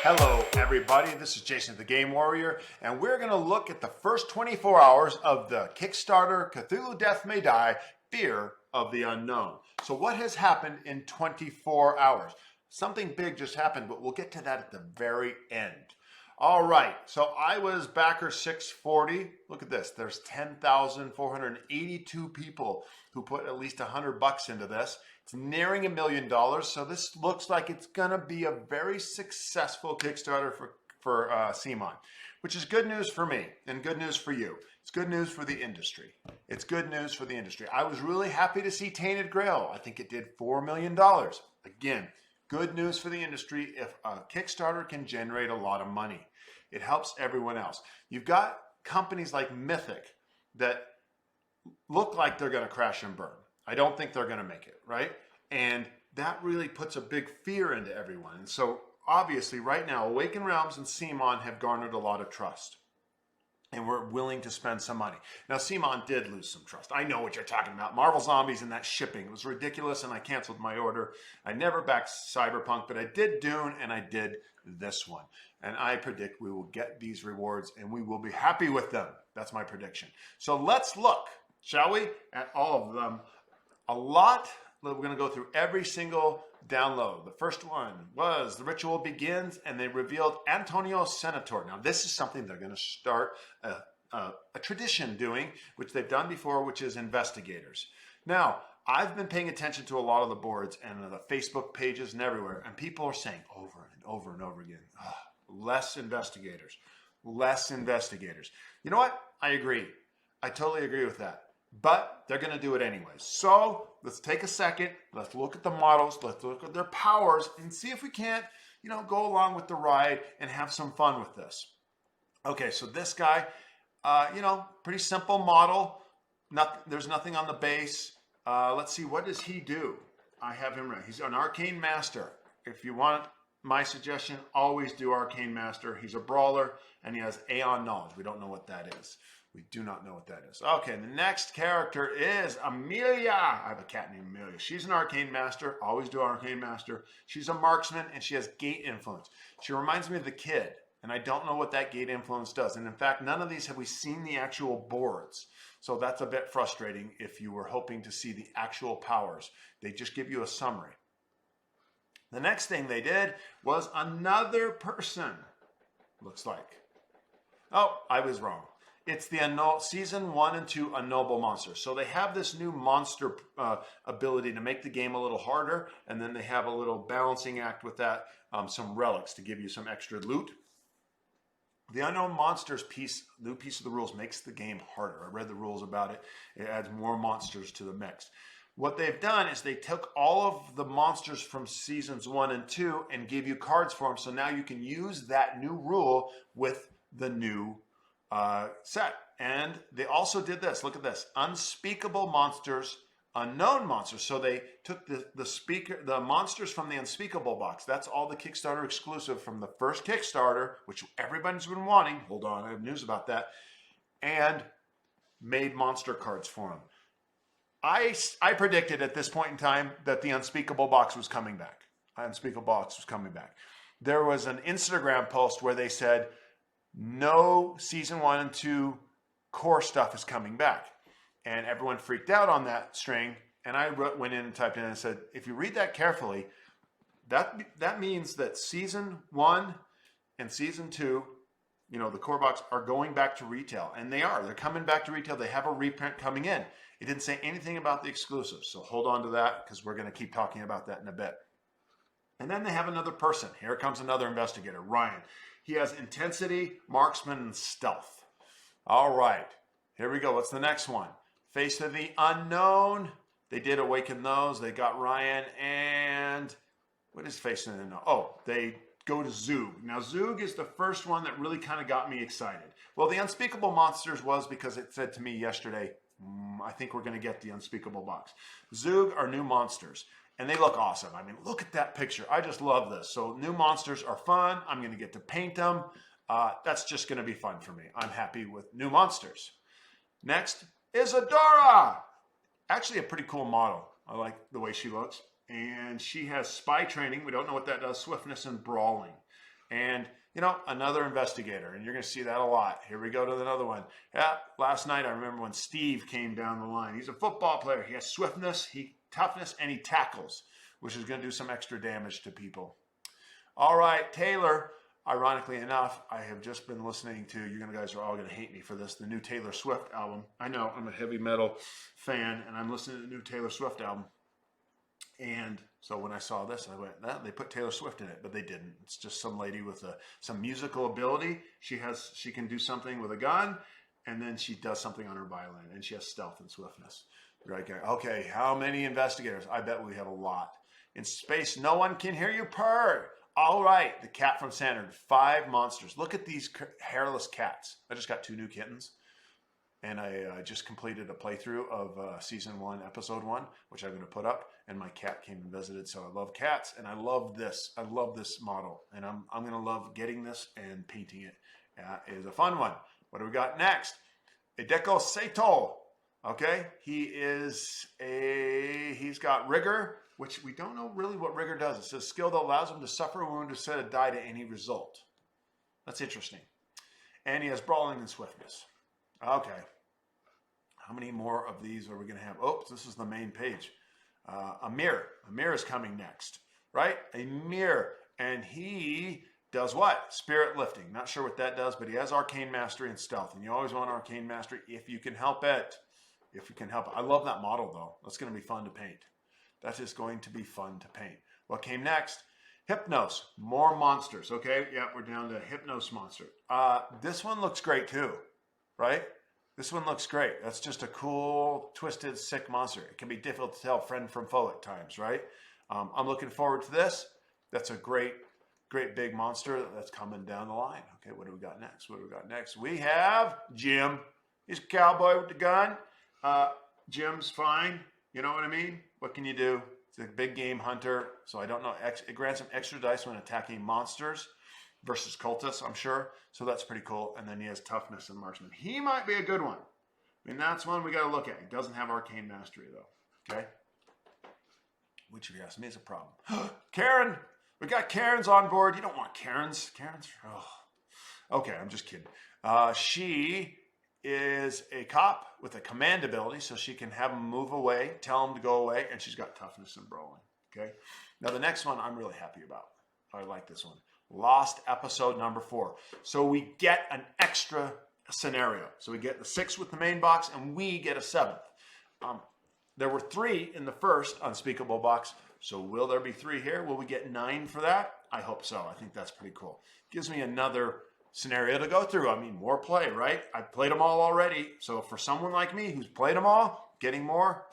Hello everybody, this is Jason the Game Warrior, and we're going to look at the first 24 hours of the Kickstarter Cthulhu Death May Die, Fear of the Unknown. So what has happened in 24 hours? Something big just happened, but we'll get to that at the very end. All right, so I was backer 640. Look at this, there's 10,482 people who put at least $100 into this. It's nearing $1 million, so this looks like it's gonna be a very successful Kickstarter for CMON, which is good news for me and good news for you. It's good news for the industry. It's good news for the industry. I was really happy to see Tainted Grail. I think it did $4 million. Again, good news for the industry if a Kickstarter can generate a lot of money. It helps everyone else. You've got companies like Mythic that look like they're gonna crash and burn. I don't think they're going to make it, right? And that really puts a big fear into everyone. And so obviously right now, Awakened Realms and CMON have garnered a lot of trust. And we're willing to spend some money. Now, CMON did lose some trust. I know what you're talking about. Marvel Zombies and that shipping. It was ridiculous, and I canceled my order. I never backed Cyberpunk, but I did Dune, and I did this one. And I predict we will get these rewards, and we will be happy with them. That's my prediction. So let's look, shall we, at all of them. A lot, we're going to go through every single download. The first one was The Ritual Begins, and they revealed Antonio Senator. Now, this is something they're going to start a tradition doing, which they've done before, which is investigators. Now, I've been paying attention to a lot of the boards and the Facebook pages and everywhere, and people are saying over and over and over again, less investigators, less investigators. You know what? I agree. I totally agree with that. But they're going to do it anyways. So let's take a second. Let's look at the models. Let's look at their powers and see if we can't, go along with the ride and have some fun with this. Okay, so this guy, pretty simple model. There's nothing on the base. Let's see, what does he do? I have him right. He's an Arcane Master. If you want my suggestion, always do Arcane Master. He's a brawler and he has Aeon Knowledge. We don't know what that is. We do not know what that is. Okay, the next character is Amelia. I have a cat named Amelia. She's an Arcane Master. Always do Arcane Master. She's a marksman, and she has Gate Influence. She reminds me of the Kid, and I don't know what that Gate Influence does. And in fact, none of these have we seen the actual boards. So that's a bit frustrating if you were hoping to see the actual powers. They just give you a summary. The next thing they did was another person, looks like. Oh, I was wrong. It's the Season 1 and 2 Unknowable Monsters. So they have this new monster ability to make the game a little harder, and then they have a little balancing act with that, some relics to give you some extra loot. The Unknown Monsters new piece of the rules makes the game harder. I read the rules about it. It adds more monsters to the mix. What they've done is they took all of the monsters from Seasons 1 and 2 and gave you cards for them, so now you can use that new rule with the new set. And they also did this. Look at this. Unspeakable Monsters, Unknown Monsters. So they took the monsters from the Unspeakable box. That's all the Kickstarter exclusive from the first Kickstarter, which everybody's been wanting. Hold on, I have news about that. And made monster cards for them. I predicted at this point in time that the Unspeakable box was coming back. Unspeakable box was coming back. There was an Instagram post where they said, no Season 1 and 2 core stuff is coming back. And everyone freaked out on that string. And I went in and typed in and said, if you read that carefully, that means that Season 1 and Season 2, the core box, are going back to retail. And they are. They're coming back to retail. They have a reprint coming in. It didn't say anything about the exclusives. So hold on to that because we're going to keep talking about that in a bit. And then they have another person. Here comes another investigator, Ryan. He has Intensity, Marksman, and Stealth. All right, here we go. What's the next one? Face of the Unknown. They did awaken those. They got Ryan, and what is Face of the Unknown? Oh, they go to Zoog. Now, Zoog is the first one that really kind of got me excited. Well, the Unspeakable Monsters was because it said to me yesterday, I think we're going to get the Unspeakable box. Zoog are new monsters. And they look awesome. I mean, look at that picture. I just love this. So new monsters are fun. I'm going to get to paint them. That's just going to be fun for me. I'm happy with new monsters. Next is Adora. Actually a pretty cool model. I like the way she looks. And she has spy training. We don't know what that does. Swiftness and brawling. And, you know, another investigator, and you're going to see that a lot. Here we go to another one. Yeah, last night I remember when Steve came down the line. He's a football player. He has swiftness, toughness, and he tackles, which is going to do some extra damage to people. All right, Taylor. Ironically enough, I have just been listening to, you guys are all going to hate me for this, the new Taylor Swift album. I know, I'm a heavy metal fan, and I'm listening to the new Taylor Swift album. And so when I saw this, I went, they put Taylor Swift in it, but they didn't. It's just some lady with some musical ability. She can do something with a gun, and then she does something on her violin, and she has stealth and swiftness. Right? Okay, how many investigators? I bet we have a lot. In space, no one can hear you purr. All right, the cat from Saturn, 5 monsters. Look at these hairless cats. I just got 2 new kittens, and I just completed a playthrough of season 1, episode 1, which I'm going to put up. And my cat came and visited, so I love cats, and I love this. I love this model, and I'm going to love getting this and painting it. It is a fun one. What do we got next? Hideko Saito. Okay, he's got rigor, which we don't know really what rigor does. It says skill that allows him to suffer a wound instead of die to any result. That's interesting. And he has brawling and swiftness. Okay. How many more of these are we going to have? Oh, this is the main page. Amir. Amir is coming next, right? Amir. And he does what? Spirit lifting. Not sure what that does, but he has arcane mastery and stealth. And you always want arcane mastery if you can help it. If you can help it. I love that model, though. That's going to be fun to paint. That is going to be fun to paint. What came next? Hypnos. More monsters. Okay, yeah, we're down to Hypnos monster. This one looks great, too, right? This one looks great. That's just a cool, twisted, sick monster. It can be difficult to tell friend from foe at times, right? I'm looking forward to this. That's a great big monster that's coming down the line. Okay, what do we got next? What do we got next? We have Jim. He's a cowboy with the gun. Jim's fine. You know what I mean? What can you do? It's a big game hunter. So I don't know. It grants him extra dice when attacking monsters versus cultists, I'm sure. So that's pretty cool. And then he has toughness and marksman. He might be a good one. I mean, that's one we got to look at. He doesn't have arcane mastery, though. Okay? Which, if you ask me, is a problem. Karen! We got Karens on board. You don't want Karens. Karens? Oh. Okay, I'm just kidding. She is a cop with a command ability, so she can have him move away, tell him to go away, and she's got toughness and brawling. Okay? Now, the next one I'm really happy about. I like this one. Lost episode number 4. So we get an extra scenario. So we get the 6 with the main box, and we get a 7th. There were 3 in the first unspeakable box. So will there be 3 here? Will we get 9 for that? I hope so. I think that's pretty cool. Gives me another scenario to go through. I mean, more play, right? I've played them all already. So for someone like me who's played them all, getting more,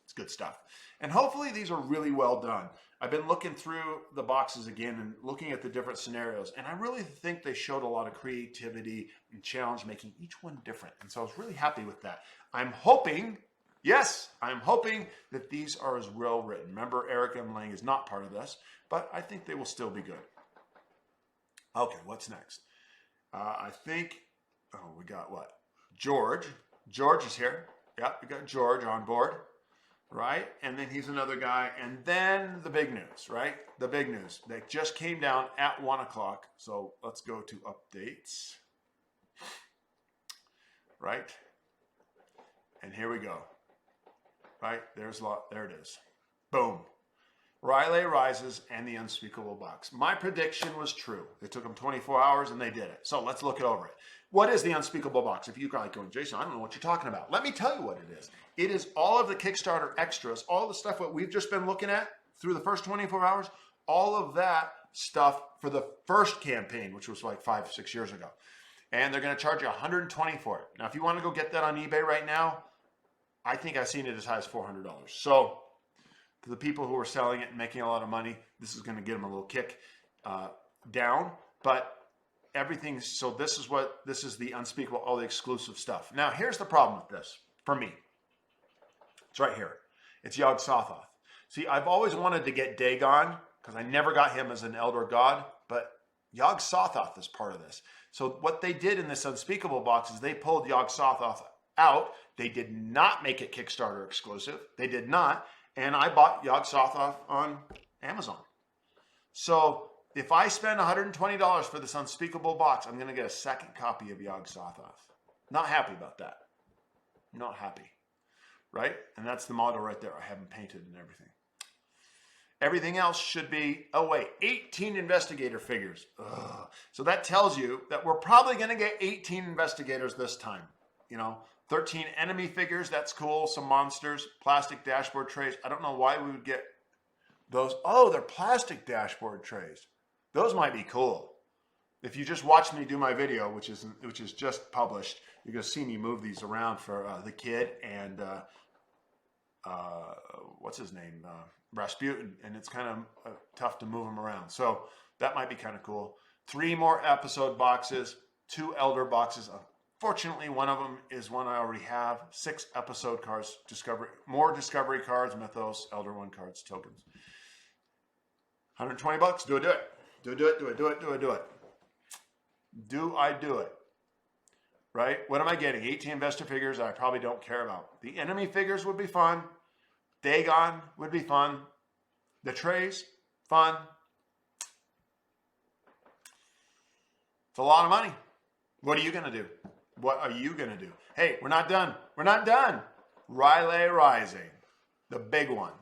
it's good stuff. And hopefully these are really well done. I've been looking through the boxes again and looking at the different scenarios. And I really think they showed a lot of creativity and challenge, making each one different. And so I was really happy with that. I'm hoping, yes, I'm hoping that these are as well written. Remember, Eric M. Lang is not part of this, but I think they will still be good. Okay, what's next? I think, we got what? George. George is here. Yep, we got George on board, right? And then he's another guy. And then the big news, right? The big news that just came down at 1 o'clock. So let's go to updates, right? And here we go, right? There it is. Boom. Riley Rises and the Unspeakable Box. My prediction was true. It took them 24 hours and they did it. So let's look it over it. What is the Unspeakable Box? If you're like going, Jason, I don't know what you're talking about. Let me tell you what it is. It is all of the Kickstarter extras, all the stuff that we've just been looking at through the first 24 hours, all of that stuff for the first campaign, which was like 5-6 years ago. And they're going to charge you $120 for it. Now, if you want to go get that on eBay right now, I think I've seen it as high as $400. So to the people who are selling it and making a lot of money, this is going to get them a little kick down. But everything, so this is the Unspeakable, all the exclusive stuff. Now, here's the problem with this for me. It's right here. It's Yog-Sothoth. See, I've always wanted to get Dagon because I never got him as an Elder God, but Yog-Sothoth is part of this. So what they did in this Unspeakable box is they pulled Yog-Sothoth out. They did not make it Kickstarter exclusive. They did not. And I bought Yog-Sothoth on Amazon. So if I spend $120 for this unspeakable box, I'm going to get a second copy of Yog-Sothoth. Not happy about that. Not happy. Right? And that's the model right there. I have them painted and everything. Everything else should be, oh wait, 18 investigator figures. Ugh. So that tells you that we're probably going to get 18 investigators this time. 13 enemy figures. That's cool. Some monsters. Plastic dashboard trays. I don't know why we would get those. Oh, they're plastic dashboard trays. Those might be cool. If you just watch me do my video, which is just published, you're going to see me move these around for the kid and what's his name? Rasputin, and it's kind of tough to move them around. So that might be kind of cool. 3 more episode boxes, 2 elder boxes. Fortunately, one of them is one I already have. 6 episode cards, more discovery cards, mythos, elder 1 cards, tokens. $120. Do it. Do I do it? Right? What am I getting? 18 investor figures I probably don't care about. The enemy figures would be fun. Dagon would be fun. The trays, fun. It's a lot of money. What are you going to do? What are you going to do? Hey, we're not done. We're not done. Riley Rising, the big one.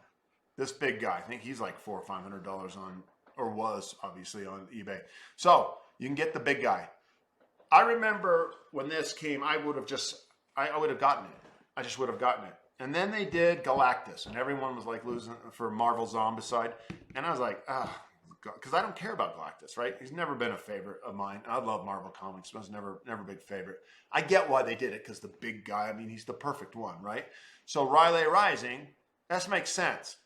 This big guy. I think he's like $400 or $500 on, or was obviously on eBay. So you can get the big guy. I remember when this came, I would have gotten it. I just would have gotten it. And then they did Galactus, and everyone was like losing for Marvel Zombicide. And I was like, because I don't care about Galactus, right? He's never been a favorite of mine. I love Marvel Comics, but I was never a big favorite. I get why they did it, because the big guy, I mean, he's the perfect one, right? So Riley Rising, that makes sense.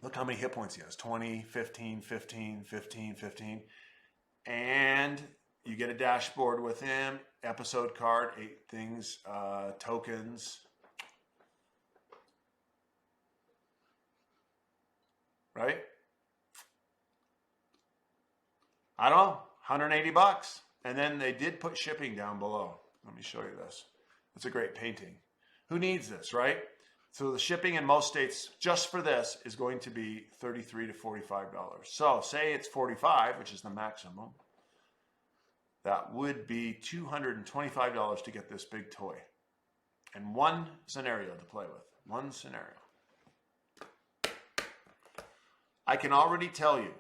Look how many hit points he has. 20, 15, 15, 15, 15. And you get a dashboard with him, episode card, 8 things, tokens. Right? I don't know, $180. And then they did put shipping down below. Let me show you this. It's a great painting. Who needs this, right? So the shipping in most states just for this is going to be $33 to $45. So say it's $45, which is the maximum. That would be $225 to get this big toy. And one scenario to play with. One scenario. I can already tell you,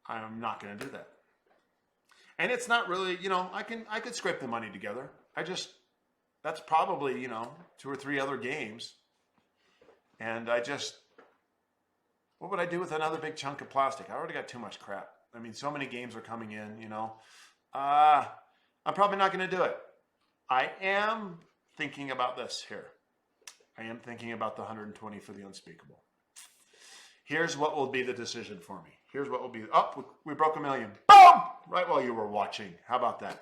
I'm not going to do that. And it's not really, I could scrape the money together. That's probably, 2 or 3 other games. And what would I do with another big chunk of plastic? I already got too much crap. I mean, so many games are coming in, I'm probably not going to do it. I am thinking about this here. I am thinking about the 120 for the unspeakable. Here's what will be the decision for me. Here's what will be. Oh, we broke 1 million. Boom! Right while you were watching. How about that?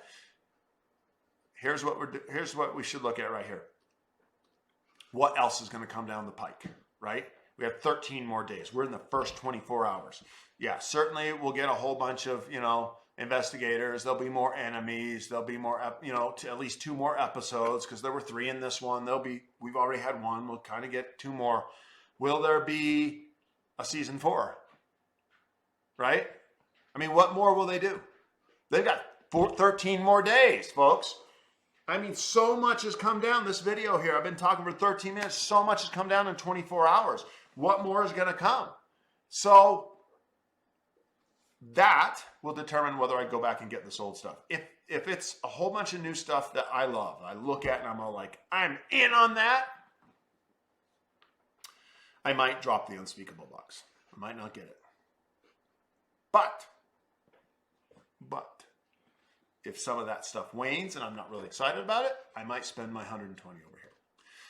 Here's what we should look at right here. What else is going to come down the pike, right? We have 13 more days. We're in the first 24 hours. Yeah, certainly we'll get a whole bunch of, investigators. There'll be more enemies. There'll be more, at least 2 more episodes, because there were 3 in this one. We've already had 1. We'll kind of get 2 more. Will there be a season 4? Right? I mean, what more will they do? They've got 13 more days, folks. I mean, so much has come down. This video here, I've been talking for 13 minutes. So much has come down in 24 hours. What more is going to come? So that will determine whether I go back and get this old stuff. If it's a whole bunch of new stuff that I love, I look at and I'm all like, I'm in on that, I might drop the unspeakable box. I might not get it. But if some of that stuff wanes and I'm not really excited about it, I might spend my 120 over here.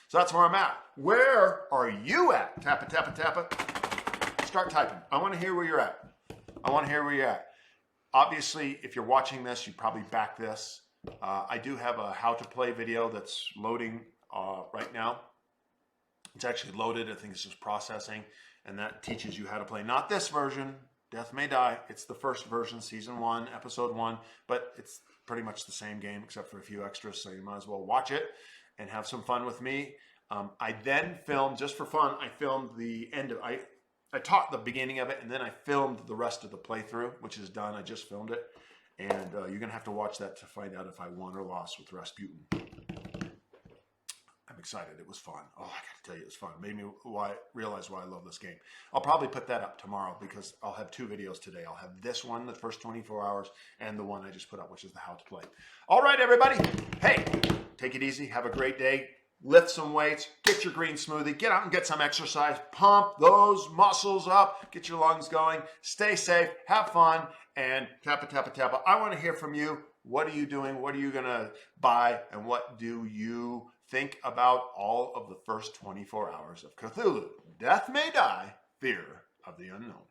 So that's where I'm at. Where are you at? Tap it, tap it, tap it. Start typing. I want to hear where you're at. Obviously, if you're watching this, you probably back this. I do have a how to play video that's loading right now. It's actually loaded. I think it's just processing. And that teaches you how to play. Not this version. Death May Die. It's the first version, season 1, episode 1. But it's pretty much the same game except for a few extras. So you might as well watch it and have some fun with me. I then filmed, just for fun, I filmed the end of... I taught the beginning of it, and then I filmed the rest of the playthrough, which is done. I just filmed it. And you're going to have to watch that to find out if I won or lost with Rasputin. I'm excited. It was fun. Oh, I got to tell you, it was fun. It made me realize why I love this game. I'll probably put that up tomorrow because I'll have 2 videos today. I'll have this one, the first 24 hours, and the one I just put up, which is the how to play. All right, everybody. Hey, take it easy. Have a great day. Lift some weights. Get your green smoothie. Get out and get some exercise. Pump those muscles up. Get your lungs going. Stay safe. Have fun. And tappa, tappa, tappa. I want to hear from you. What are you doing? What are you going to buy? And what do you think about all of the first 24 hours of Cthulhu? Death may die, fear of the unknown.